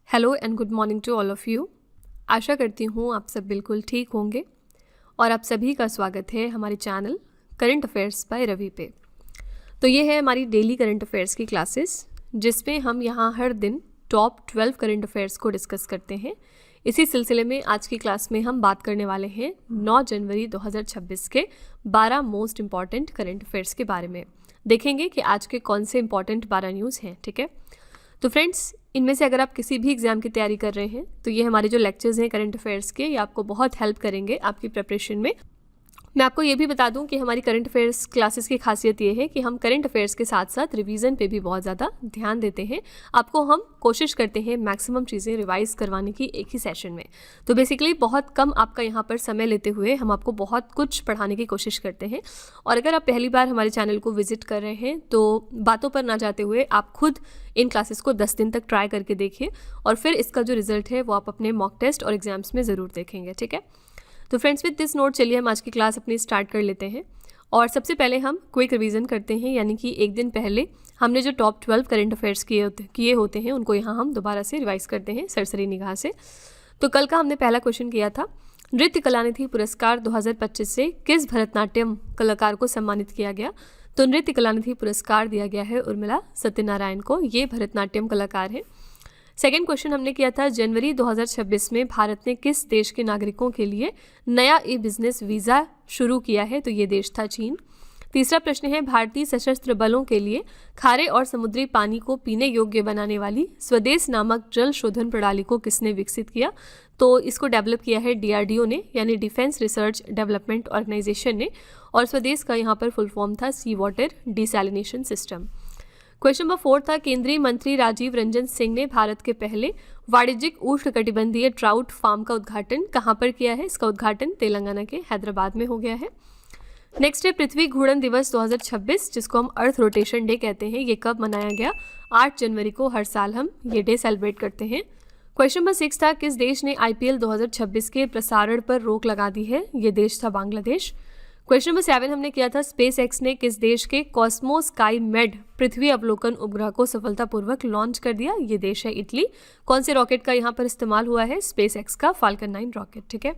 Hello and good morning to all of you. आशा करती हूँ आप सब बिल्कुल ठीक होंगे और आप सभी का स्वागत है हमारे channel current affairs by Ravi पे। तो ये है हमारी डेली करंट अफेयर्स की क्लासेस, जिसमें हम यहाँ हर दिन टॉप 12 करंट अफेयर्स को डिस्कस करते हैं। इसी सिलसिले में आज की क्लास में हम बात करने वाले हैं 9 जनवरी 2026 के 12 मोस्ट इम्पॉर्टेंट करंट अफेयर्स के बारे में। देखेंगे कि आज के कौन से इम्पॉर्टेंट 12 न्यूज़ हैं। ठीक है, तो फ्रेंड्स, इनमें से अगर आप किसी भी एग्ज़ाम की तैयारी कर रहे हैं तो ये हमारे जो लेक्चर्स हैं करंट अफेयर्स के, ये आपको बहुत हेल्प करेंगे आपकी प्रिपरेशन में। मैं आपको ये भी बता दूं कि हमारी करंट अफेयर्स क्लासेस की खासियत ये है कि हम करंट अफेयर्स के साथ साथ रिवीजन पे भी बहुत ज़्यादा ध्यान देते हैं। आपको हम कोशिश करते हैं मैक्सिमम चीज़ें रिवाइज करवाने की एक ही सेशन में। तो बेसिकली बहुत कम आपका यहाँ पर समय लेते हुए हम आपको बहुत कुछ पढ़ाने की कोशिश करते हैं। और अगर आप पहली बार हमारे चैनल को विजिट कर रहे हैं तो बातों पर ना जाते हुए आप खुद इन क्लासेस को 10 दिन तक ट्राई करके देखिए और फिर इसका जो रिजल्ट है वो आप अपने मॉक टेस्ट और एग्जाम्स में ज़रूर देखेंगे। ठीक है, तो फ्रेंड्स, विद दिस नोट चलिए हम आज की क्लास अपनी स्टार्ट कर लेते हैं। और सबसे पहले हम क्विक रिवीजन करते हैं, यानी कि एक दिन पहले हमने जो टॉप 12 करंट अफेयर्स किए होते हैं उनको यहाँ हम दोबारा से रिवाइज करते हैं सरसरी निगाह से। तो कल का हमने पहला क्वेश्चन किया था, नृत्य कलानिधि पुरस्कार 2025 से किस भरतनाट्यम कलाकार को सम्मानित किया गया। तो नृत्य कलानिधि पुरस्कार दिया गया है उर्मिला सत्यनारायण को, ये भरतनाट्यम कलाकार हैं। सेकेंड क्वेश्चन हमने किया था, जनवरी 2026 में भारत ने किस देश के नागरिकों के लिए नया ई बिजनेस वीज़ा शुरू किया है। तो ये देश था चीन। तीसरा प्रश्न है, भारतीय सशस्त्र बलों के लिए खारे और समुद्री पानी को पीने योग्य बनाने वाली स्वदेश नामक जल शोधन प्रणाली को किसने विकसित किया। तो इसको डेवलप किया है DRDO ने, यानी डिफेंस रिसर्च डेवलपमेंट ऑर्गेनाइजेशन ने। और स्वदेश का यहाँ पर फुल फॉर्म था sea water desalination system. Question number 4 था, केंद्रीय मंत्री राजीव रंजन सिंह ने भारत के पहले वाणिज्यिक उष्णकटिबंधीय ट्राउट फार्म का उद्घाटन कहाँ पर किया है। इसका उद्घाटन तेलंगाना के हैदराबाद में हो गया है। नेक्स्ट है, पृथ्वी घूर्णन दिवस 2026, जिसको हम अर्थ रोटेशन डे कहते हैं, ये कब मनाया गया। 8 जनवरी को हर साल हम ये डे सेलिब्रेट करते हैं। क्वेश्चन नंबर 6 था, किस देश ने IPL 2026 के प्रसारण पर रोक लगा दी है। ये देश था बांग्लादेश। क्वेश्चन नंबर 7 हमने किया था, स्पेस एक्स ने किस देश के कॉस्मो स्काई मेड पृथ्वी अवलोकन उपग्रह को सफलतापूर्वक लॉन्च कर दिया। ये देश है इटली। कौन से रॉकेट का यहाँ पर इस्तेमाल हुआ है, स्पेस एक्स का फाल्कन 9 रॉकेट। ठीक है,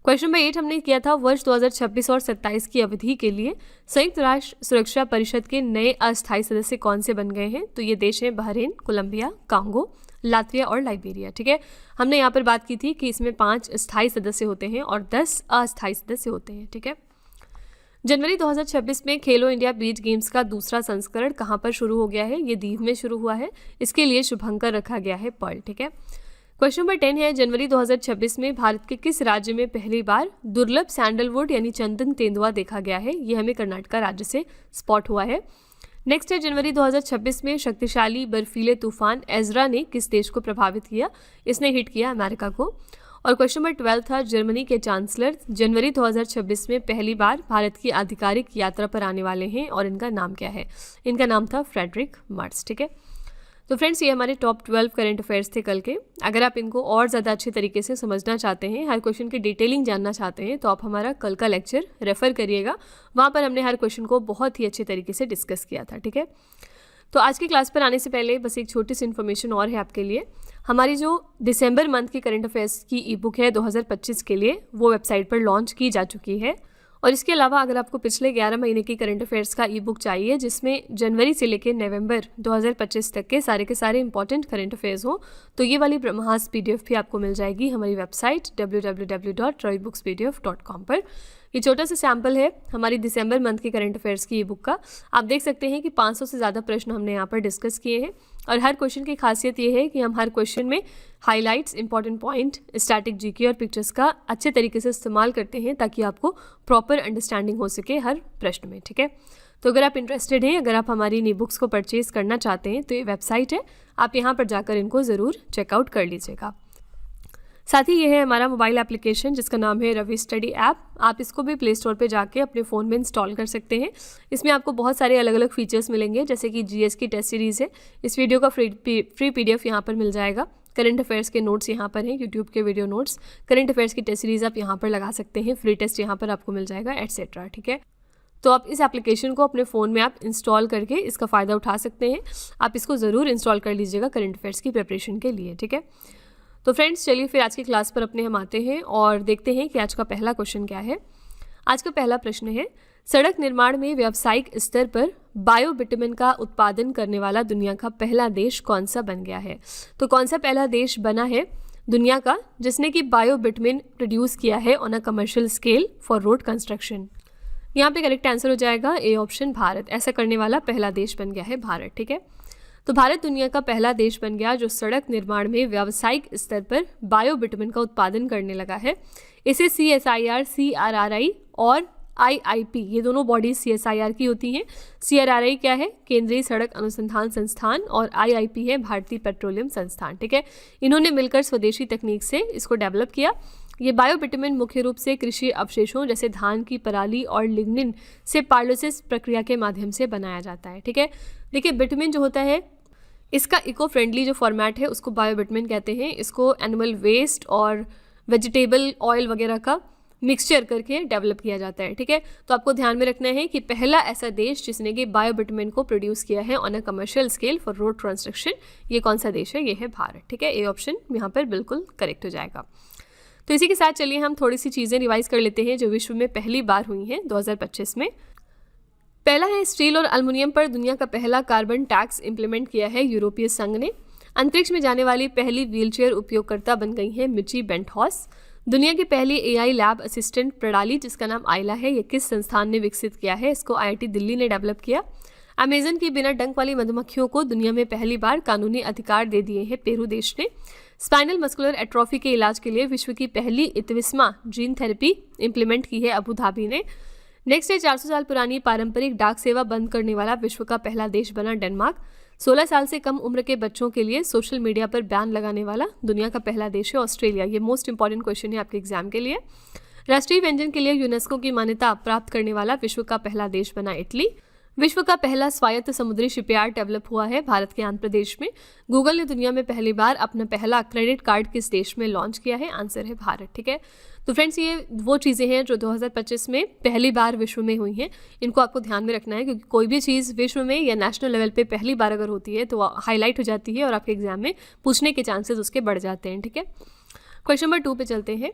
क्वेश्चन नंबर 8 हमने किया था, वर्ष 2026 और 27 की अवधि के लिए संयुक्त राष्ट्र सुरक्षा परिषद के नए अस्थायी सदस्य कौन से बन गए हैं। तो ये देश हैं बहरीन, कोलंबिया, कांगो, लातविया और लाइबेरिया। ठीक है, हमने यहाँ पर बात की थी कि इसमें 5 स्थायी सदस्य होते हैं और 10 अस्थायी सदस्य होते हैं। ठीक है, जनवरी 2026 में खेलो इंडिया बीच गेम्स का दूसरा संस्करण कहाँ पर शुरू हो गया है। ये दीव में शुरू हुआ है। इसके लिए शुभंकर रखा गया है पर्ल। ठीक है, क्वेश्चन नंबर 10 है, जनवरी 2026 में भारत के किस राज्य में पहली बार दुर्लभ सैंडलवुड यानी चंदन तेंदुआ देखा गया है। ये हमें कर्नाटक राज्य से स्पॉट हुआ है। नेक्स्ट है, जनवरी 2026 में शक्तिशाली बर्फीले तूफान एजरा ने किस देश को प्रभावित किया। इसने हिट किया अमेरिका को। और क्वेश्चन नंबर 12 था, जर्मनी के चांसलर जनवरी 2026 में पहली बार भारत की आधिकारिक यात्रा पर आने वाले हैं और इनका नाम क्या है। इनका नाम था फ्रेडरिक मर्ज। ठीक है, तो फ्रेंड्स, ये हमारे टॉप 12 करंट अफेयर्स थे कल के। अगर आप इनको और ज़्यादा अच्छे तरीके से समझना चाहते हैं, हर क्वेश्चन की डिटेलिंग जानना चाहते हैं, तो आप हमारा कल का लेक्चर रेफर करिएगा। वहाँ पर हमने हर क्वेश्चन को बहुत ही अच्छे तरीके से डिस्कस किया था। ठीक है, तो आज की क्लास पर आने से पहले बस एक छोटी सी इन्फॉर्मेशन और है आपके लिए। हमारी जो दिसंबर मंथ की करंट अफेयर्स की ई बुक है 2025 के लिए, वो वेबसाइट पर लॉन्च की जा चुकी है। और इसके अलावा अगर आपको पिछले 11 महीने की करंट अफेयर्स का ई बुक चाहिए, जिसमें जनवरी से लेकर नवंबर 2025 तक के सारे इंपॉर्टेंट करंट अफेयर्स हो, तो ये वाली ब्रह्मास्त्र PDF भी आपको मिल जाएगी हमारी वेबसाइट www.roybookspdf.com पर। ये छोटा सा सैम्पल है हमारी दिसंबर मंथ की करंट अफेयर्स की ई बुक का। आप देख सकते हैं कि 500 से ज़्यादा प्रश्न हमने यहाँ पर डिस्कस किए हैं। और हर क्वेश्चन की खासियत ये है कि हम हर क्वेश्चन में highlights, important point, static GK और पिक्चर्स का अच्छे तरीके से इस्तेमाल करते हैं ताकि आपको प्रॉपर अंडरस्टैंडिंग हो सके हर प्रश्न में। ठीक है, तो अगर आप इंटरेस्टेड हैं, अगर आप हमारी इन ई बुक्स को परचेज़ करना चाहते हैं, तो ये वेबसाइट है, आप यहाँ पर जाकर इनको ज़रूर चेकआउट कर लीजिएगा। साथ ही ये है हमारा मोबाइल एप्लीकेशन, जिसका नाम है रवि स्टडी ऐप। आप इसको भी प्ले स्टोर पे जाके अपने फ़ोन में इंस्टॉल कर सकते हैं। इसमें आपको बहुत सारे अलग अलग फीचर्स मिलेंगे, जैसे कि GS की टेस्ट सीरीज़ है। इस वीडियो का फ्री PDF यहाँ पर मिल जाएगा। करंट अफेयर्स के नोट्स यहाँ पर हैं, यूट्यूब के वीडियो नोट्स, करंट अफेयर्स की टेस्ट सीरीज़ आप यहाँ पर लगा सकते हैं, फ्री टेस्ट यहाँ पर आपको मिल जाएगा, एटसेट्रा। ठीक है, तो आप इस एप्लीकेशन को अपने फ़ोन में आप इंस्टॉल करके इसका फ़ायदा उठा सकते हैं। आप इसको ज़रूर इंस्टॉल कर लीजिएगा करंट अफेयर्स की प्रिपरेशन के लिए, ठीक है। तो फ्रेंड्स चलिए फिर आज की क्लास पर अपने हम आते हैं और देखते हैं कि आज का पहला क्वेश्चन क्या है। आज का पहला प्रश्न है, सड़क निर्माण में व्यावसायिक स्तर पर बायोबिटुमेन का उत्पादन करने वाला दुनिया का पहला देश कौन सा बन गया है। तो कौन सा पहला देश बना है दुनिया का जिसने कि बायोबिटुमेन प्रोड्यूस किया है on a commercial scale for road construction. यहाँ पे करेक्ट आंसर हो जाएगा ए ऑप्शन, भारत। ऐसा करने वाला पहला देश बन गया है भारत, ठीक है। तो भारत दुनिया का पहला देश बन गया जो सड़क निर्माण में व्यावसायिक स्तर पर बायोबिटुमेन का उत्पादन करने लगा है। इसे CSIR, CRRI और IIP, ये दोनों बॉडीज CSIR की होती हैं। CRRI क्या है, केंद्रीय सड़क अनुसंधान संस्थान, और IIP है भारतीय पेट्रोलियम संस्थान, ठीक है। इन्होंने मिलकर स्वदेशी तकनीक से इसको डेवलप किया। ये बायोबिटुमेन मुख्य रूप से कृषि अवशेषों जैसे धान की पराली और लिग्निन से पायरोलिसिस प्रक्रिया के माध्यम से बनाया जाता है, ठीक है। देखिए बिटुमेन जो होता है इसका इको फ्रेंडली जो फॉर्मेट है उसको बायोबिटुमेन कहते हैं। इसको एनिमल वेस्ट और वेजिटेबल ऑयल वगैरह का मिक्सचर करके डेवलप किया जाता है, ठीक है। तो आपको ध्यान में रखना है कि पहला ऐसा देश जिसने कि बायोबिटुमेन को प्रोड्यूस किया है on a commercial scale for road construction, ये कौन सा देश है, ये है भारत, ठीक है। ए ऑप्शन यहाँ पर बिल्कुल करेक्ट हो जाएगा। तो इसी के साथ चलिए हम थोड़ी सी चीज़ें रिवाइज कर लेते हैं जो विश्व में पहली बार हुई हैं 2025 में। पहला है, स्टील और एल्युमिनियम पर दुनिया का पहला कार्बन टैक्स इंप्लीमेंट किया है यूरोपीय संघ ने। अंतरिक्ष में जाने वाली पहली व्हीलचेयर उपयोगकर्ता बन गई है मिची बेंटहॉस। दुनिया की पहली AI लैब असिस्टेंट प्रणाली जिसका नाम आइला है, ये किस संस्थान ने विकसित किया है, इसको IIT दिल्ली ने डेवलप किया। अमेजन की बिना डंक वाली मधुमक्खियों को दुनिया में पहली बार कानूनी अधिकार दे दिए हैं पेरू देश ने। स्पाइनल मस्कुलर एट्रोफी के इलाज के लिए विश्व की पहली इतविस्मा जीन थेरेपी इंप्लीमेंट की है अबू धाबी ने। नेक्स्ट है, 400 साल पुरानी पारंपरिक डाक सेवा बंद करने वाला विश्व का पहला देश बना डेनमार्क। 16 साल से कम उम्र के बच्चों के लिए सोशल मीडिया पर बैन लगाने वाला दुनिया का पहला देश है ऑस्ट्रेलिया। ये मोस्ट इंपॉर्टेंट क्वेश्चन है आपके एग्जाम के लिए। राष्ट्रीय व्यंजन के लिए यूनेस्को की मान्यता प्राप्त करने वाला विश्व का पहला देश बना इटली। विश्व का पहला स्वायत्त समुद्री शिपयार्ड डेवलप हुआ है भारत के आंध्र प्रदेश में। गूगल ने दुनिया में पहली बार अपना पहला क्रेडिट कार्ड किस देश में लॉन्च किया है, आंसर है भारत, ठीक है। तो फ्रेंड्स ये वो चीज़ें हैं जो 2025 में पहली बार विश्व में हुई हैं, इनको आपको ध्यान में रखना है क्योंकि कोई भी चीज़ विश्व में या नेशनल लेवल पे पहली बार अगर होती है तो हाईलाइट हो जाती है और आपके एग्जाम में पूछने के चांसेस उसके बढ़ जाते हैं, ठीक है। क्वेश्चन नंबर 2 पे चलते हैं।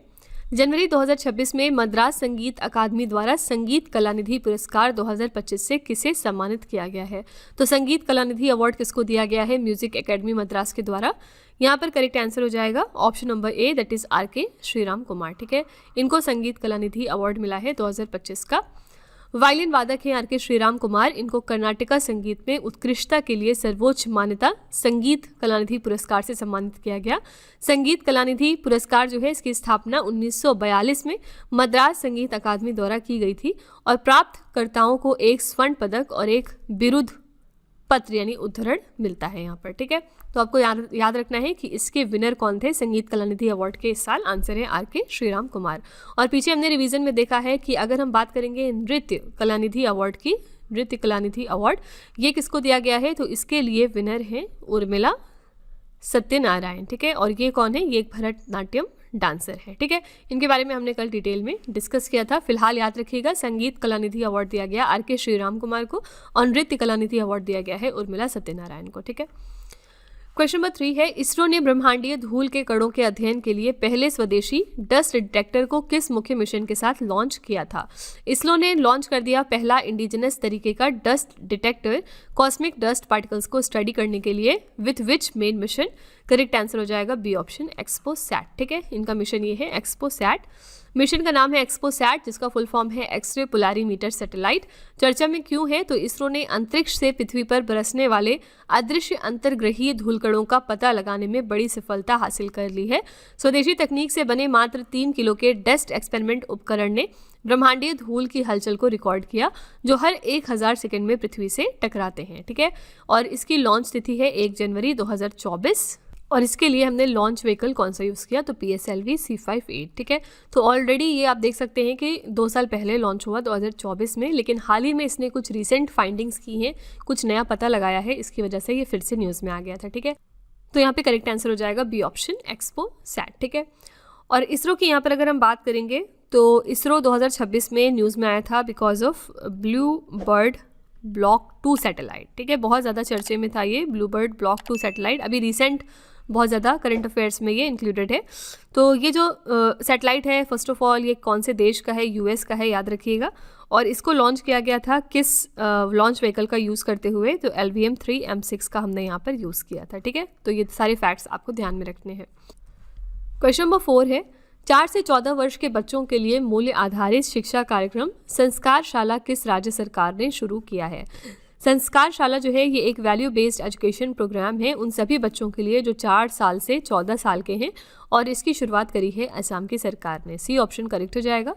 जनवरी 2026 में मद्रास संगीत अकादमी द्वारा संगीत कलानिधि पुरस्कार 2025 से किसे सम्मानित किया गया है। तो संगीत कलानिधि अवार्ड किसको दिया गया है, म्यूजिक एकेडमी मद्रास के द्वारा। यहाँ पर करेक्ट आंसर हो जाएगा option number A, that is RK Shriram Kumar, ठीक है। इनको संगीत कलानिधि अवार्ड मिला है 2025 का। वायलिन वादक हैं RK श्रीराम कुमार। इनको कर्नाटका संगीत में उत्कृष्टता के लिए सर्वोच्च मान्यता संगीत कलानिधि पुरस्कार से सम्मानित किया गया। संगीत कलानिधि पुरस्कार जो है इसकी स्थापना 1942 में मद्रास संगीत अकादमी द्वारा की गई थी और प्राप्तकर्ताओं को एक स्वर्ण पदक और एक बिरुद पत्र यानी उद्धरण मिलता है यहाँ पर, ठीक है। तो आपको याद रखना है कि इसके विनर कौन थे संगीत कलानिधि अवार्ड के इस साल, आंसर है RK श्रीराम कुमार। और पीछे हमने रिवीजन में देखा है कि अगर हम बात करेंगे नृत्य कलानिधि अवार्ड की, नृत्य कलानिधि अवार्ड ये किसको दिया गया है, तो इसके लिए विनर हैं उर्मिला सत्यनारायण, ठीक है। और ये कौन है, ये एक भरतनाट्यम डांसर है, ठीक है। इनके बारे में हमने कल डिटेल में डिस्कस किया था। फिलहाल याद रखिएगा संगीत कलानिधि अवार्ड दिया गया RK श्रीराम कुमार को और नृत्य कलानिधि अवार्ड दिया गया है उर्मिला सत्यनारायण को, ठीक है। क्वेश्चन नंबर 3 है, इसरो ने ब्रह्मांडीय धूल के कणों के अध्ययन के लिए पहले स्वदेशी डस्ट डिटेक्टर को किस मुख्य मिशन के साथ लॉन्च किया था। इसरो ने लॉन्च कर दिया पहला इंडिजिनस तरीके का dust detector cosmic dust particles को स्टडी करने के लिए with which main mission. Correct answer हो जाएगा बी ऑप्शन, एक्सपोसैट, ठीक है। इनका मिशन ये है एक्सपोसैट। मिशन का नाम है एक्सपोसैट जिसका फुल फॉर्म है एक्सरे पोलारीमीटर सैटेलाइट। चर्चा में क्यों है, तो इसरो ने अंतरिक्ष से पृथ्वी पर बरसने वाले अदृश्य अंतर्ग्रहीय धूलकणों का पता लगाने में बड़ी सफलता हासिल कर ली है। स्वदेशी तकनीक से बने मात्र 3 किलो के डस्ट एक्सपेरिमेंट उपकरण ने ब्रह्मांडीय धूल की हलचल को रिकॉर्ड किया जो हर 1000 सेकंड में पृथ्वी से टकराते हैं, ठीक है। और इसकी लॉन्च तिथि है 1 जनवरी 2024 और इसके लिए हमने लॉन्च व्हीकल कौन सा यूज़ किया, तो PSLV C58, ठीक है। तो ऑलरेडी ये आप देख सकते हैं कि 2 साल पहले लॉन्च हुआ 2024 में, लेकिन हाल ही में इसने कुछ रिसेंट फाइंडिंग्स की हैं, कुछ नया पता लगाया है, इसकी वजह से ये फिर से न्यूज़ में आ गया था, ठीक है। तो यहाँ पे करेक्ट आंसर हो जाएगा बी ऑप्शन, एक्सपोसैट, ठीक है। और इसरो की यहाँ पर अगर हम बात करेंगे तो इसरो 2026 में न्यूज़ में आया था because of blue bird block 2 satellite. ठीक है, बहुत ज़्यादा चर्चे में था ये ब्लू बर्ड ब्लॉक 2 सैटेलाइट, अभी रिसेंट बहुत ज़्यादा करंट अफेयर्स में ये इंक्लूडेड है। तो ये जो सैटेलाइट है, फर्स्ट ऑफ ऑल ये कौन से देश का है, यूएस का है, याद रखिएगा। और इसको लॉन्च किया गया था किस लॉन्च व्हीकल का यूज़ करते हुए, तो LVM-3M6 का हमने यहाँ पर यूज़ किया था। ठीक है, तो ये सारे फैक्ट्स आपको ध्यान में रखने हैं। क्वेश्चन नंबर 4 है, 4 से 14 वर्ष के बच्चों के लिए मूल्य आधारित शिक्षा कार्यक्रम संस्कारशाला किस राज्य सरकार ने शुरू किया है। संस्कारशाला जो है ये एक वैल्यू बेस्ड एजुकेशन प्रोग्राम है उन सभी बच्चों के लिए जो 4 साल से 14 साल के हैं, और इसकी शुरुआत करी है असम की सरकार ने। सी ऑप्शन करेक्ट हो जाएगा।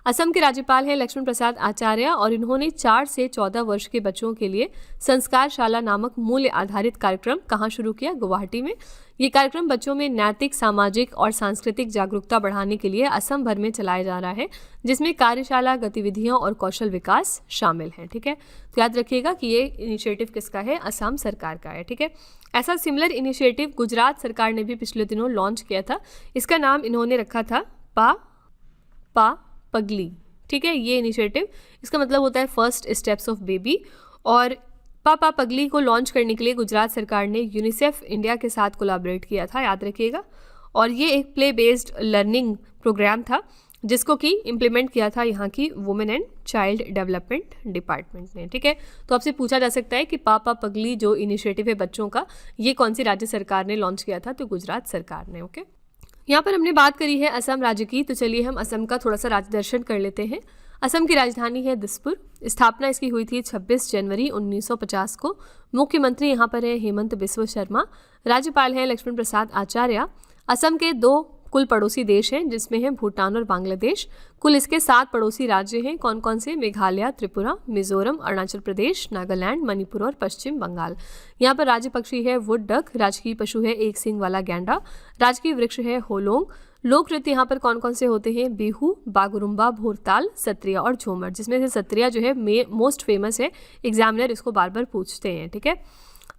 असम के राज्यपाल हैं लक्ष्मण प्रसाद आचार्य, और इन्होंने 4 से 14 वर्ष के बच्चों के लिए संस्कारशाला नामक मूल्य आधारित कार्यक्रम कहाँ शुरू किया, गुवाहाटी में। ये कार्यक्रम बच्चों में नैतिक, सामाजिक और सांस्कृतिक जागरूकता बढ़ाने के लिए असम भर में चलाया जा रहा है, जिसमें कार्यशाला, गतिविधियां और कौशल विकास शामिल हैं। ठीक है, तो याद रखिएगा कि ये इनिशिएटिव किसका है, असम सरकार का है। ठीक है, ऐसा सिमिलर इनिशिएटिव गुजरात सरकार ने भी पिछले दिनों लॉन्च किया था। इसका नाम इन्होंने रखा था पा पगली। ठीक है, ये इनिशिएटिव, इसका मतलब होता है फर्स्ट स्टेप्स ऑफ बेबी। और पापा पगली को लॉन्च करने के लिए गुजरात सरकार ने यूनिसेफ इंडिया के साथ कोलैबोरेट किया था, याद रखिएगा। और ये एक प्ले बेस्ड लर्निंग प्रोग्राम था जिसको कि इम्प्लीमेंट किया था यहाँ की women and child development department ने। ठीक है, तो आपसे पूछा जा सकता है कि पापा पगली जो इनिशिएटिव है बच्चों का, ये कौन सी राज्य सरकार ने लॉन्च किया था, तो गुजरात सरकार ने। ओके, यहाँ पर हमने बात करी है असम राज्य की, तो चलिए हम असम का थोड़ा सा राज्य दर्शन कर लेते हैं। असम की राजधानी है दिसपुर। स्थापना इसकी हुई थी 26 जनवरी 1950 को। मुख्यमंत्री यहाँ पर है हेमंत बिस्व शर्मा। राज्यपाल हैं लक्ष्मण प्रसाद आचार्य। असम के 2 कुल पड़ोसी देश हैं जिसमें हैं भूटान और बांग्लादेश। कुल इसके 7 पड़ोसी राज्य हैं, कौन कौन से, मेघालय, त्रिपुरा, मिजोरम, अरुणाचल प्रदेश, नागालैंड, मणिपुर और पश्चिम बंगाल। यहाँ पर राज्य पक्षी है वुड डक, राजकीय पशु है एक सींग वाला गैंडा, राजकीय वृक्ष है होलोंग। लोक नृत्य यहाँ पर कौन कौन से होते हैं, बिहू, बागुरुम्बा, भोरताल, सत्रिया और झूमर, जिसमें से सत्रिया जो है मोस्ट फेमस है, एग्जामिनर इसको बार बार पूछते हैं। ठीक है,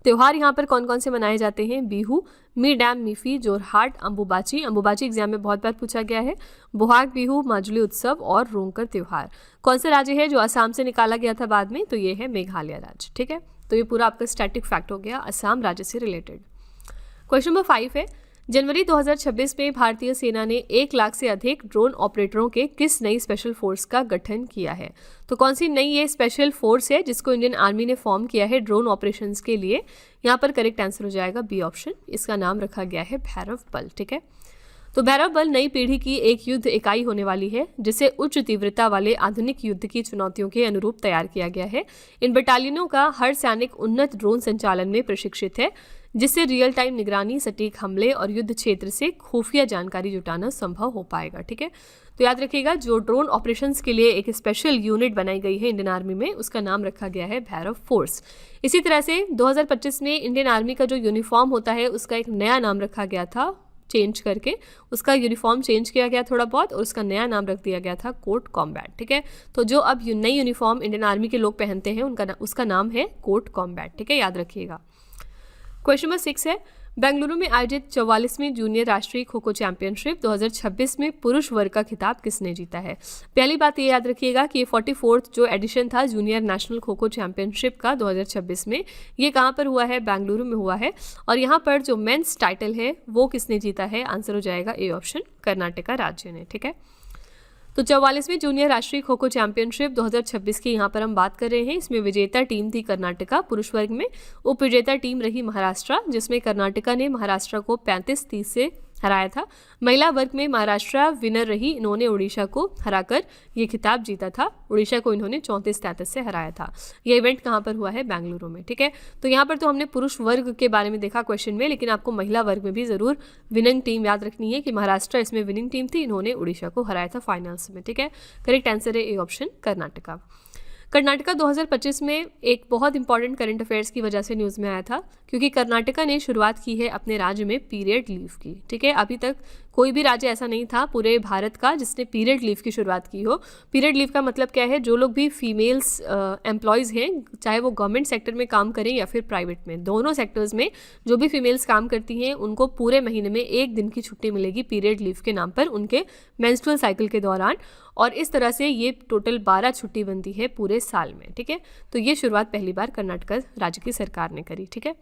त्योहार यहाँ पर कौन कौन से मनाए जाते हैं, बिहू, मी डैम मीफी, जोरहाट, अंबुबाची, अंबुबाची एग्जाम में बहुत बार पूछा गया है, बोहाग बिहू, माजुली उत्सव और रोंगकर त्योहार। कौन सा राज्य है जो असम से निकाला गया था बाद में, तो ये है मेघालय राज्य। ठीक है, तो ये पूरा आपका स्टैटिक फैक्ट हो गया असम राज्य से रिलेटेड। क्वेश्चन नंबर 5 है, जनवरी 2026 में भारतीय सेना ने 1 लाख से अधिक ड्रोन ऑपरेटरों के किस नई स्पेशल फोर्स का गठन किया है। तो कौन सी नई ये स्पेशल फोर्स है जिसको इंडियन आर्मी ने फॉर्म किया है ड्रोन ऑपरेशंस के लिए। यहाँ पर करेक्ट आंसर हो जाएगा बी ऑप्शन, इसका नाम रखा गया है भैरव बल। ठीक है, तो भैरव बल नई पीढ़ी की एक युद्ध इकाई होने वाली है जिसे उच्च तीव्रता वाले आधुनिक युद्ध की चुनौतियों के अनुरूप तैयार किया गया है। इन बटालियनों का हर सैनिक उन्नत ड्रोन संचालन में प्रशिक्षित है, जिससे रियल टाइम निगरानी, सटीक हमले और युद्ध क्षेत्र से खुफिया जानकारी जुटाना संभव हो पाएगा। ठीक है, तो याद रखिएगा जो ड्रोन ऑपरेशंस के लिए एक स्पेशल यूनिट बनाई गई है इंडियन आर्मी में, उसका नाम रखा गया है भैरव फोर्स। इसी तरह से 2025 में इंडियन आर्मी का जो यूनिफॉर्म होता है उसका एक नया नाम रखा गया था, चेंज करके उसका यूनिफॉर्म चेंज किया गया थोड़ा बहुत, और उसका नया नाम रख दिया गया था कोर्ट कॉम्बैट। ठीक है, तो जो अब नई यूनिफॉर्म इंडियन आर्मी के लोग पहनते हैं उसका नाम है कोर्ट कॉम्बैट। ठीक है, याद रखिएगा। क्वेश्चन नंबर 6 है, बेंगलुरु में आयोजित 44वीं जूनियर राष्ट्रीय खो खो चैंपियनशिप 2026 में पुरुष वर्ग का खिताब किसने जीता है। पहली बात ये याद रखिएगा कि ये 44th जो एडिशन था junior national kho kho championship का 2026 में, ये कहाँ पर हुआ है, बेंगलुरु में हुआ है। और यहाँ पर जो मेंस टाइटल है वो किसने जीता है, आंसर हो जाएगा ए ऑप्शन, कर्नाटका राज्य ने। ठीक है, तो 44वीं जूनियर राष्ट्रीय खो खो चैंपियनशिप 2026 की यहाँ पर हम बात कर रहे हैं। इसमें विजेता टीम थी कर्नाटका, पुरुष वर्ग में उप विजेता टीम रही महाराष्ट्र, जिसमें कर्नाटका ने महाराष्ट्र को 35-30 से हराया था। महिला वर्ग में महाराष्ट्र विनर रही, इन्होंने उड़ीसा को हराकर ये खिताब जीता था। उड़ीसा को इन्होंने 34-33 से हराया था। ये इवेंट कहाँ पर हुआ है, बेंगलुरु में। ठीक है, तो यहाँ पर तो हमने पुरुष वर्ग के बारे में देखा क्वेश्चन में, लेकिन आपको महिला वर्ग में भी जरूर विनिंग टीम याद रखनी है कि महाराष्ट्र इसमें विनिंग टीम थी, इन्होंने उड़ीसा को हराया था फाइनल्स में। ठीक है, करेक्ट आंसर है ए ऑप्शन, कर्नाटका। कर्नाटका 2025 में एक बहुत इंपॉर्टेंट करंट अफेयर्स की वजह से न्यूज़ में आया था, क्योंकि कर्नाटका ने शुरुआत की है अपने राज्य में पीरियड लीव की। ठीक है, अभी तक कोई भी राज्य ऐसा नहीं था पूरे भारत का जिसने पीरियड लीव की शुरुआत की हो। पीरियड लीव का मतलब क्या है, जो लोग भी फीमेल्स एम्प्लॉयज़ हैं, चाहे वो गवर्नमेंट सेक्टर में काम करें या फिर प्राइवेट में, दोनों सेक्टर्स में जो भी फीमेल्स काम करती हैं उनको पूरे महीने में 1 दिन की छुट्टी मिलेगी पीरियड लीव के नाम पर उनके मेंस्ट्रुअल साइकिल के दौरान। और इस तरह से ये टोटल 12 छुट्टी बनती है पूरे साल में। ठीक है, तो ये शुरुआत पहली बार कर्नाटक राज्य की सरकार ने करी। ठीक है,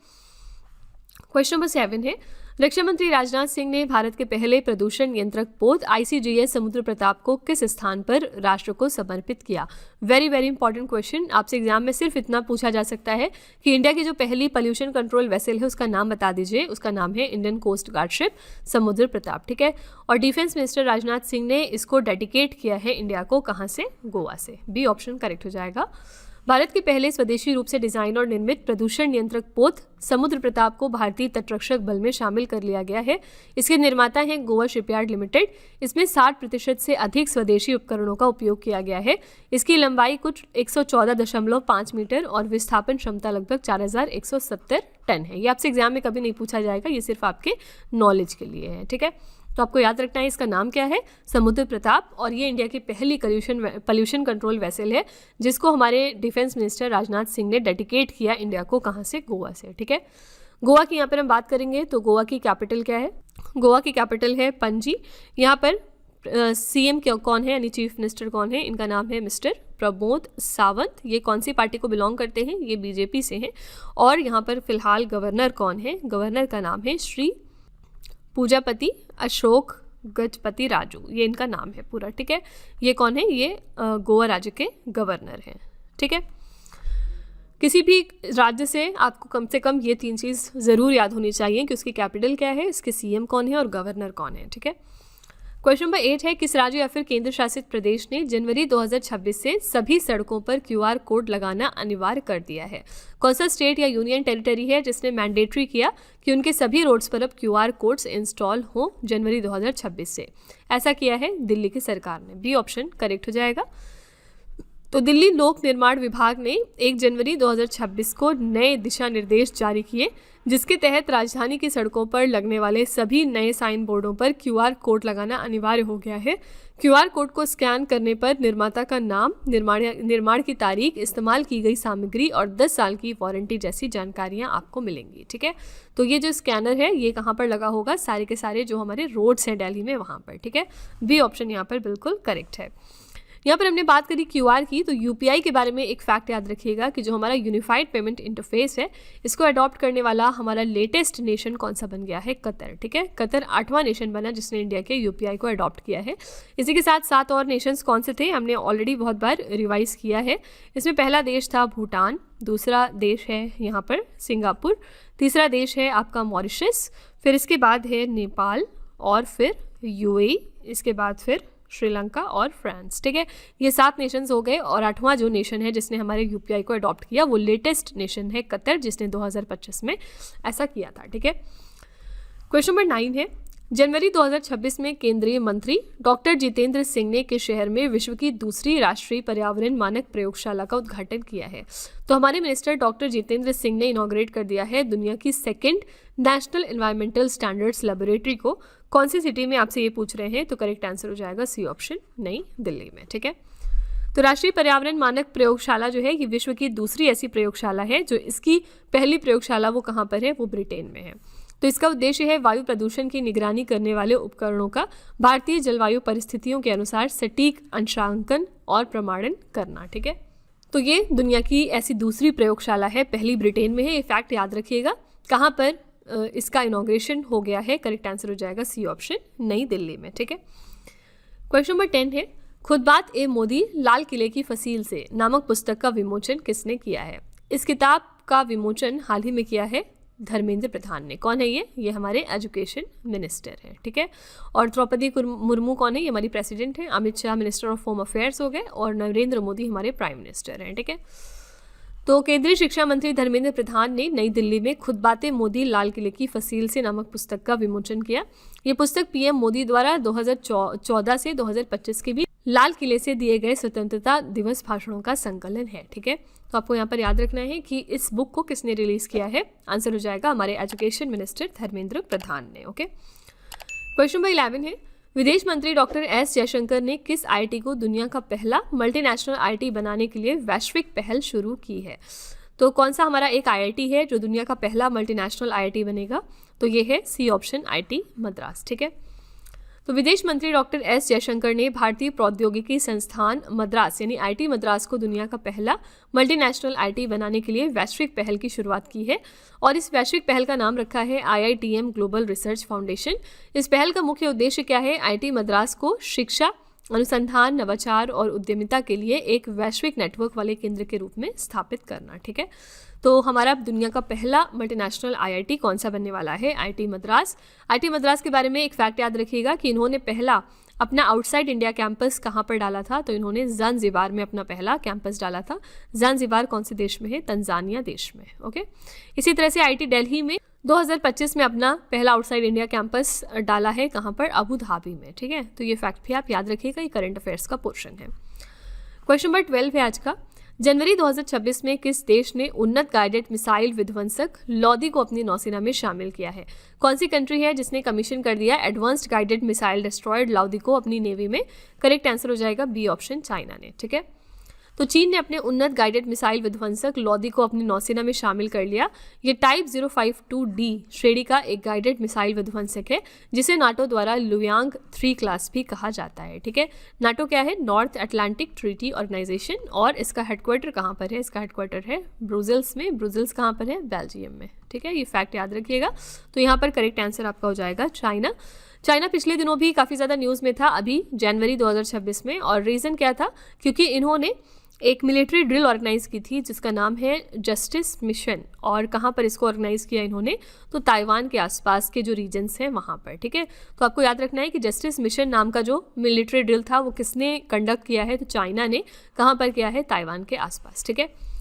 क्वेश्चन नंबर 7 है, रक्षा मंत्री राजनाथ सिंह ने भारत के पहले प्रदूषण नियंत्रक पोत ICGS समुद्र प्रताप को किस स्थान पर राष्ट्र को समर्पित किया। Very very important question. आपसे एग्जाम में सिर्फ इतना पूछा जा सकता है कि इंडिया की जो पहली पोल्यूशन कंट्रोल वेसल है उसका नाम बता दीजिए। उसका नाम है इंडियन कोस्ट गार्ड शिप समुद्र प्रताप। ठीक है, और डिफेंस मिनिस्टर राजनाथ सिंह ने इसको डेडिकेट किया है इंडिया को, कहाँ से, गोवा से। बी ऑप्शन करेक्ट हो जाएगा। भारत के पहले स्वदेशी रूप से डिजाइन और निर्मित प्रदूषण नियंत्रक पोत समुद्र प्रताप को भारतीय तटरक्षक बल में शामिल कर लिया गया है। इसके निर्माता हैं गोवा शिपयार्ड लिमिटेड। इसमें 60% से अधिक स्वदेशी उपकरणों का उपयोग किया गया है। इसकी लंबाई कुछ 114.5 मीटर और विस्थापन क्षमता लगभग 4170 टन है। ये आपसे एग्जाम में कभी नहीं पूछा जाएगा, ये सिर्फ आपके नॉलेज के लिए है। ठीक है, तो आपको याद रखना है इसका नाम क्या है, समुद्र प्रताप। और ये इंडिया की पहली पोल्यूशन कंट्रोल वेसल है जिसको हमारे डिफेंस मिनिस्टर राजनाथ सिंह ने डेडिकेट किया इंडिया को, कहाँ से, गोवा से। ठीक है, गोवा की यहाँ पर हम बात करेंगे तो गोवा की कैपिटल क्या है, गोवा की कैपिटल है पणजी। यहाँ पर CM कौन है, यानी चीफ मिनिस्टर कौन है, इनका नाम है मिस्टर प्रमोद सावंत। ये कौन सी पार्टी को बिलोंग करते हैं, ये BJP से हैं। और यहाँ पर फिलहाल गवर्नर कौन है, गवर्नर का नाम है श्री पूजापति अशोक गजपति राजू, ये इनका नाम है पूरा। ठीक है, ये कौन है, ये गोवा राज्य के गवर्नर हैं। ठीक है, किसी भी राज्य से आपको कम से कम ये 3 चीज़ ज़रूर याद होनी चाहिए कि उसकी कैपिटल क्या है, इसके CM कौन है और गवर्नर कौन है। ठीक है, क्वेश्चन नंबर 8 है, किस राज्य या फिर केंद्र शासित प्रदेश ने जनवरी 2026 से सभी सड़कों पर QR कोड लगाना अनिवार्य कर दिया है। कौन सा स्टेट या यूनियन टेरिटरी है जिसने मैंडेटरी किया कि उनके सभी रोड्स पर अब QR कोड्स इंस्टॉल हो जनवरी 2026 से। ऐसा किया है दिल्ली की सरकार ने। बी ऑप्शन करेक्ट हो जाएगा। तो दिल्ली लोक निर्माण विभाग ने 1 जनवरी 2026 को नए दिशा निर्देश जारी किए जिसके तहत राजधानी की सड़कों पर लगने वाले सभी नए साइन बोर्डों पर QR कोड लगाना अनिवार्य हो गया है। QR कोड को स्कैन करने पर निर्माता का नाम, निर्माण की तारीख, इस्तेमाल की गई सामग्री और 10 साल की वारंटी जैसी जानकारियां आपको मिलेंगी। ठीक है, तो ये जो स्कैनर है ये कहाँ पर लगा होगा, सारे के सारे जो हमारे रोड्स हैं दिल्ली में वहाँ पर। ठीक है, बी ऑप्शन यहाँ पर बिल्कुल करेक्ट है। यहाँ पर हमने बात करी QR की, तो UPI के बारे में एक फैक्ट याद रखिएगा कि जो हमारा यूनिफाइड पेमेंट इंटरफेस है इसको अडॉप्ट करने वाला हमारा लेटेस्ट नेशन कौन सा बन गया है, कतर। ठीक है, कतर 8वां नेशन बना जिसने इंडिया के UPI को अडॉप्ट किया है। इसी के साथ 7 और नेशंस कौन से थे, हमने ऑलरेडी बहुत बार रिवाइज किया है। इसमें पहला देश था भूटान, दूसरा देश है यहाँ पर सिंगापुर, तीसरा देश है आपका मॉरिशस, फिर इसके बाद है नेपाल और फिर UAE, इसके बाद फिर श्रीलंका और फ्रांस। ठीक है, ये 7 नेशंस हो गए और 8वां जो नेशन है जिसने हमारे UPI को अडॉप्ट किया वो लेटेस्ट नेशन है कतर, जिसने 2025 में ऐसा किया था। ठीक है, क्वेश्चन नंबर 9 है, जनवरी 2026 में केंद्रीय मंत्री डॉक्टर जितेंद्र सिंह ने किस शहर में विश्व की दूसरी राष्ट्रीय पर्यावरण मानक प्रयोगशाला का उद्घाटन किया है। तो हमारे मिनिस्टर डॉक्टर जितेंद्र सिंह ने इनॉग्रेट कर दिया है दुनिया की 2nd national environmental standards laboratory को। कौन सी सिटी में, आपसे ये पूछ रहे हैं, तो करेक्ट आंसर हो जाएगा सी ऑप्शन, नई दिल्ली में। ठीक है, तो राष्ट्रीय पर्यावरण मानक प्रयोगशाला जो है ये विश्व की दूसरी ऐसी प्रयोगशाला है। जो इसकी पहली प्रयोगशाला वो कहाँ पर है, वो ब्रिटेन में है। तो इसका उद्देश्य है वायु प्रदूषण की निगरानी करने वाले उपकरणों का भारतीय जलवायु परिस्थितियों के अनुसार सटीक अंशांकन और प्रमाणन करना। ठीक है, तो ये दुनिया की ऐसी दूसरी प्रयोगशाला है, पहली ब्रिटेन में है। ये फैक्ट याद रखिएगा। कहाँ पर इसका इनॉग्रेशन हो गया है, करेक्ट आंसर हो जाएगा सी ऑप्शन, नई दिल्ली में। ठीक है, क्वेश्चन नंबर 10 है, खुद बात ए मोदी लाल किले की फसील से नामक पुस्तक का विमोचन किसने किया है। इस किताब का विमोचन हाल ही में किया है धर्मेंद्र प्रधान ने। कौन है ये हमारे एजुकेशन मिनिस्टर हैं। ठीक है, और द्रौपदी मुर्मू कौन है, ये हमारी प्रेसिडेंट है। Amit Shah minister of home affairs हो गए और नरेंद्र मोदी हमारे प्राइम मिनिस्टर हैं। ठीक है, तो केंद्रीय शिक्षा मंत्री धर्मेंद्र प्रधान ने नई दिल्ली में खुद बातें मोदी लाल किले की फसील से नामक पुस्तक का विमोचन किया। ये पुस्तक PM मोदी द्वारा 2014 से 2025 के बीच लाल किले से दिए गए स्वतंत्रता दिवस भाषणों का संकलन है। ठीक है, तो आपको यहाँ पर याद रखना है कि इस बुक को किसने रिलीज किया है। आंसर हो जाएगा हमारे एजुकेशन मिनिस्टर धर्मेंद्र प्रधान ने। ओके, क्वेश्चन नंबर 11 है, विदेश मंत्री डॉक्टर एस जयशंकर ने किस आईआईटी को दुनिया का पहला मल्टीनेशनल आईआईटी बनाने के लिए वैश्विक पहल शुरू की है? तो कौन सा हमारा एक आईआईटी है जो दुनिया का पहला मल्टीनेशनल आईआईटी बनेगा? तो ये है सी ऑप्शन, आईआईटी मद्रास। ठीक है, तो विदेश मंत्री डॉक्टर एस जयशंकर ने भारतीय प्रौद्योगिकी संस्थान मद्रास यानी आईआईटी मद्रास को दुनिया का पहला मल्टीनेशनल आईआईटी बनाने के लिए वैश्विक पहल की शुरुआत की है और इस वैश्विक पहल का नाम रखा है IITM ग्लोबल रिसर्च फाउंडेशन। इस पहल का मुख्य उद्देश्य क्या है? आईआईटी मद्रास को शिक्षा, अनुसंधान, नवाचार और उद्यमिता के लिए एक वैश्विक नेटवर्क वाले केंद्र के रूप में स्थापित करना। ठीक है, तो हमारा दुनिया का पहला मल्टीनेशनल आईआईटी कौन सा बनने वाला है? आईआईटी मद्रास। आईआईटी मद्रास के बारे में एक फैक्ट याद रखिएगा कि इन्होंने पहला अपना आउटसाइड इंडिया कैंपस कहाँ पर डाला था? तो इन्होंने ज़ांज़िबार में अपना पहला कैंपस डाला था। ज़ांज़िबार कौन से देश में है? तंजानिया देश में। ओके, इसी तरह से आईआईटी दिल्ली में 2025 में अपना पहला आउटसाइड इंडिया कैंपस डाला है। कहाँ पर? अबू धाबी में। ठीक है, तो ये फैक्ट भी आप याद रखिएगा, ये करंट अफेयर्स का पोर्शन है। क्वेश्चन नंबर 12 है आज का, जनवरी 2026 में किस देश ने उन्नत गाइडेड मिसाइल विध्वंसक लॉदी को अपनी नौसेना में शामिल किया है? कौन सी कंट्री है जिसने कमीशन कर दिया एडवांस्ड गाइडेड मिसाइल डिस्ट्रॉयड लॉदी को अपनी नेवी में? करेक्ट आंसर हो जाएगा बी ऑप्शन, चाइना ने। ठीक है, तो चीन ने अपने उन्नत गाइडेड मिसाइल विध्वंसक लॉदी को अपनी नौसेना में शामिल कर लिया। ये टाइप 052D श्रेणी का एक गाइडेड मिसाइल विध्वंसक है जिसे नाटो द्वारा लुयांग 3 क्लास भी कहा जाता है। ठीक है, नाटो क्या है? नॉर्थ अटलांटिक ट्रीटी ऑर्गेनाइजेशन, और इसका हेडक्वार्टर कहाँ पर है? इसका हेडक्वार्टर है ब्रुसेल्स में। ब्रुसेल्स कहाँ पर है? बेल्जियम में। ठीक है, ये फैक्ट याद रखिएगा। तो यहाँ पर करेक्ट आंसर आपका हो जाएगा चाइना। चाइना पिछले दिनों भी काफ़ी ज़्यादा न्यूज़ में था, अभी जनवरी 2026 में, और रीज़न क्या था? क्योंकि इन्होंने एक मिलिट्री ड्रिल ऑर्गेनाइज की थी जिसका नाम है जस्टिस मिशन। और कहाँ पर इसको ऑर्गेनाइज किया इन्होंने? तो ताइवान के आसपास के जो रीजन्स हैं वहाँ पर। ठीक है, तो आपको याद रखना है कि जस्टिस मिशन नाम का जो मिलिट्री ड्रिल था वो किसने कंडक्ट किया है? तो चाइना ने। कहाँ पर किया है? ताइवान के आसपास। ठीक है,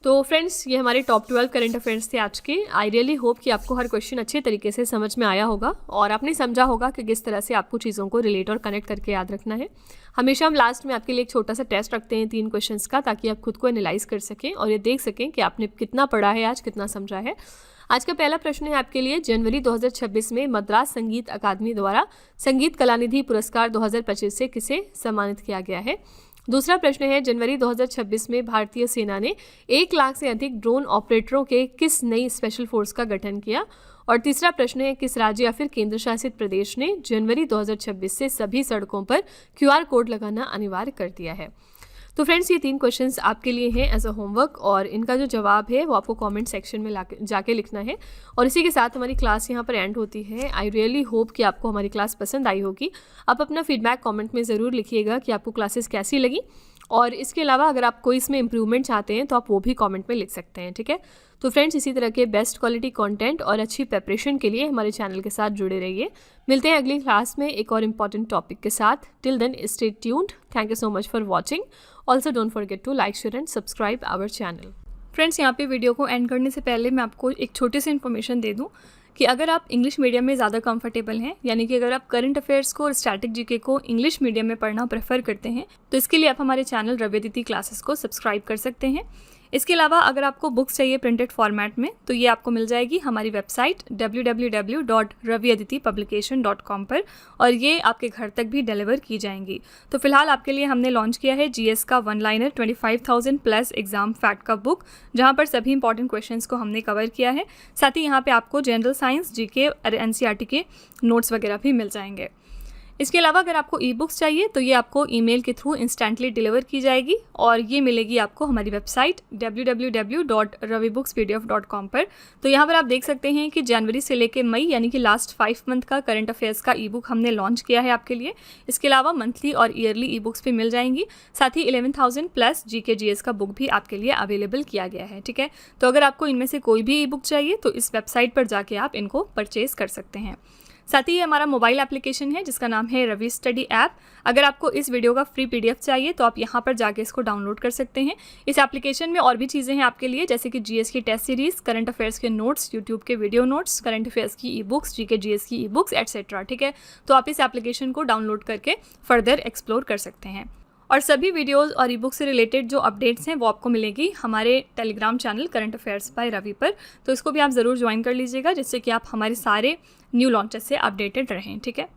तो फ्रेंड्स ये हमारे टॉप 12 करंट अफेयर्स थे आज के। आई रियली होप कि आपको हर क्वेश्चन अच्छे तरीके से समझ में आया होगा और आपने समझा होगा कि किस तरह से आपको चीज़ों को रिलेट और कनेक्ट करके याद रखना है। हमेशा हम लास्ट में आपके लिए एक छोटा सा टेस्ट रखते हैं 3 क्वेश्चंस का, ताकि आप खुद को एनालाइज कर सकें और ये देख सकें कि आपने कितना पढ़ा है आज, कितना समझा है। आज का पहला प्रश्न है आपके लिए, जनवरी 2026 में मद्रास संगीत अकादमी द्वारा संगीत कलानिधि पुरस्कार 2025 से किसे सम्मानित किया गया है? दूसरा प्रश्न है, जनवरी 2026 में भारतीय सेना ने 1 लाख से अधिक ड्रोन ऑपरेटरों के किस नई स्पेशल फोर्स का गठन किया? और तीसरा प्रश्न है, किस राज्य या फिर केंद्र शासित प्रदेश ने जनवरी 2026 से सभी सड़कों पर QR कोड लगाना अनिवार्य कर दिया है? तो फ्रेंड्स ये 3 क्वेश्चंस आपके लिए हैं एज अ होमवर्क, और इनका जो जवाब है वो आपको कमेंट सेक्शन में जाके लिखना है। और इसी के साथ हमारी क्लास यहाँ पर एंड होती है। आई रियली होप कि आपको हमारी क्लास पसंद आई होगी। आप अपना फीडबैक कमेंट में ज़रूर लिखिएगा कि आपको क्लासेस कैसी लगी, और इसके अलावा अगर आप कोई इसमें इंप्रूवमेंट चाहते हैं तो आप वो भी कमेंट में लिख सकते हैं। ठीक है, तो फ्रेंड्स इसी तरह के बेस्ट क्वालिटी कंटेंट और अच्छी प्रिपरेशन के लिए हमारे चैनल के साथ जुड़े रहिए। मिलते हैं अगली क्लास में एक और इम्पॉर्टेंट टॉपिक के साथ। Till then stay tuned. Thank you so much for watching. Also don't forget to like, share and subscribe our channel. Friends यहाँ पे वीडियो को एंड करने से पहले मैं आपको एक छोटी सी इन्फॉर्मेशन दे दूँ कि अगर आप इंग्लिश मीडियम में ज़्यादा कंफर्टेबल हैं, यानी कि अगर आप करंट अफेयर्स को और स्टैटिक जीके को इंग्लिश मीडियम में पढ़ना प्रेफर करते हैं, तो इसके लिए आप हमारे चैनल रवि अदिति क्लासेस को सब्सक्राइब कर सकते हैं। इसके अलावा अगर आपको बुक्स चाहिए प्रिंटेड फॉर्मेट में, तो ये आपको मिल जाएगी हमारी वेबसाइट www.raviaditipublication.com पर, और ये आपके घर तक भी डिलीवर की जाएंगी। तो फिलहाल आपके लिए हमने लॉन्च किया है GS का 1 लाइनर 25,000 प्लस एग्जाम फैक्ट का बुक, जहाँ पर सभी इंपॉर्टेंट क्वेश्चंस को हमने कवर किया है। साथ ही यहाँ पे आपको जनरल साइंस, GK और NCERT के नोट्स वगैरह भी मिल जाएंगे। इसके अलावा अगर आपको ई बुक्स चाहिए तो ये आपको ईमेल के थ्रू इंस्टेंटली डिलीवर की जाएगी, और ये मिलेगी आपको हमारी वेबसाइट www.ravibooks.pdf.com पर। तो यहाँ पर आप देख सकते हैं कि जनवरी से लेकर मई यानी कि लास्ट 5 मंथ का करंट अफेयर्स का ई बुक हमने लॉन्च किया है आपके लिए। इसके अलावा मंथली और ईयरली ई बुक्स भी मिल जाएंगी। साथ ही 11,000 प्लस GK GS का बुक भी आपके लिए अवेलेबल किया गया है। ठीक है, तो अगर आपको इनमें से कोई भी ई बुक चाहिए तो इस वेबसाइट पर जाके आप इनको परचेज कर सकते हैं। साथ ही ये हमारा मोबाइल एप्लीकेशन है जिसका नाम है रवि स्टडी ऐप। अगर आपको इस वीडियो का फ्री PDF चाहिए तो आप यहाँ पर जाके इसको डाउनलोड कर सकते हैं। इस एप्लीकेशन में और भी चीज़ें हैं आपके लिए, जैसे कि GS की टेस्ट सीरीज़, करंट अफेयर्स के नोट्स, यूट्यूब के वीडियो नोट्स, करंट अफेयर्स की ई बुक्स, GK GS की ई बुक्स एटसेट्रा। ठीक है, तो आप इस एप्लीकेशन को डाउनलोड करके फर्दर एक्सप्लोर कर सकते हैं। और सभी वीडियोस और ई बुक से रिलेटेड जो अपडेट्स हैं वो आपको मिलेगी हमारे Telegram channel current affairs by Ravi पर। तो इसको भी आप ज़रूर ज्वाइन कर लीजिएगा, जिससे कि आप हमारे सारे न्यू लॉन्चेस से अपडेटेड रहें। ठीक है।